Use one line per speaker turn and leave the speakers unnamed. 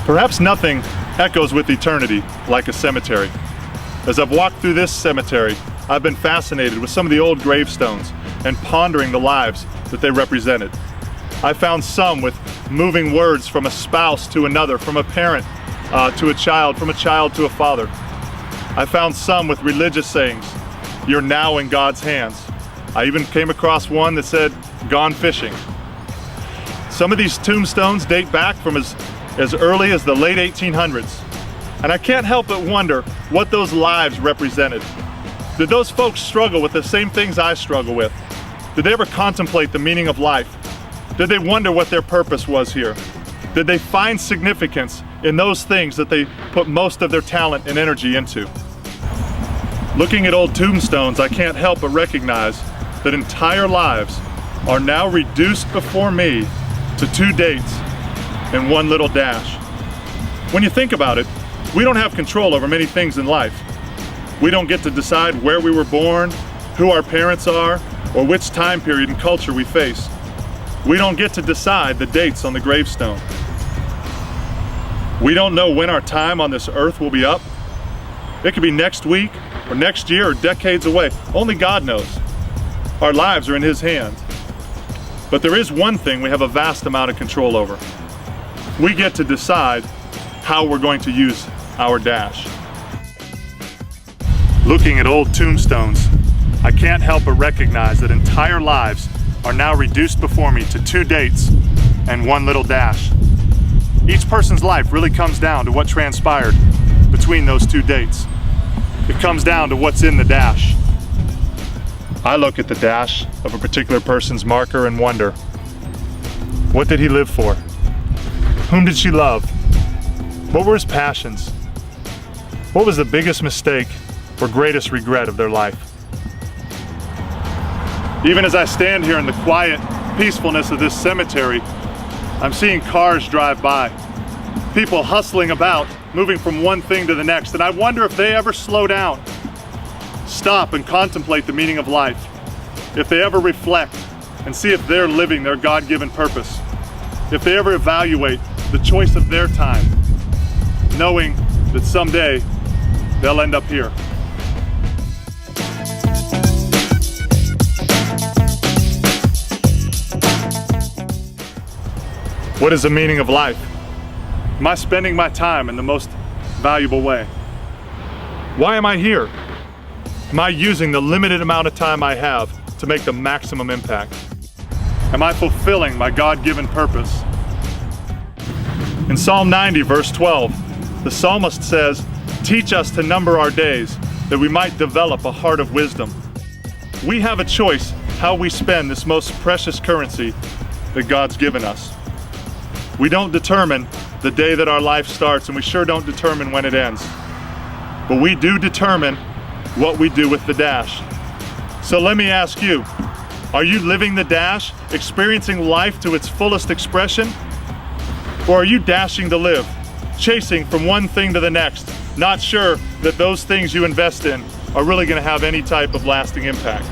Perhaps nothing echoes with eternity like a cemetery. As I've walked through this cemetery, I've been fascinated with some of the old gravestones and pondering the lives that they represented. I found some with moving words from a spouse to another, from a parent to a child, from a child to a father. I found some with religious sayings, "You're now in God's hands." I even came across one that said, "Gone fishing." Some of these tombstones date back from as early as the late 1800s. And I can't help but wonder what those lives represented. Did those folks struggle with the same things I struggle with? Did they ever contemplate the meaning of life? Did they wonder what their purpose was here? Did they find significance in those things that they put most of their talent and energy into? Looking at old tombstones, I can't help but recognize that entire lives are now reduced before me to 2 dates and one little dash. When you think about it, we don't have control over many things in life. We don't get to decide where we were born, who our parents are, or which time period and culture we face. We don't get to decide the dates on the gravestone. We don't know when our time on this earth will be up. It could be next week, or next year, or decades away. Only God knows. Our lives are in His hands. But there is one thing we have a vast amount of control over. We get to decide how we're going to use our dash. Looking at old tombstones, I can't help but recognize that entire lives are now reduced before me to 2 dates and one little dash. Each person's life really comes down to what transpired between those 2 dates. It comes down to what's in the dash. I look at the dash of a particular person's marker and wonder, what did he live for? Whom did she love? What were his passions? What was the biggest mistake or greatest regret of their life? Even as I stand here in the quiet peacefulness of this cemetery, I'm seeing cars drive by, people hustling about, moving from one thing to the next, and I wonder if they ever slow down, stop and contemplate the meaning of life, if they ever reflect and see if they're living their God-given purpose, if they ever evaluate the choice of their time, knowing that someday they'll end up here. What is the meaning of life? Am I spending my time in the most valuable way? Why am I here? Am I using the limited amount of time I have to make the maximum impact? Am I fulfilling my God-given purpose? In Psalm 90, verse 12, the psalmist says, "Teach us to number our days, that we might develop a heart of wisdom." We have a choice how we spend this most precious currency that God's given us. We don't determine the day that our life starts, and we sure don't determine when it ends. But we do determine what we do with the dash. So let me ask you, are you living the dash, experiencing life to its fullest expression? Or are you dashing to live, chasing from one thing to the next, not sure that those things you invest in are really going to have any type of lasting impact?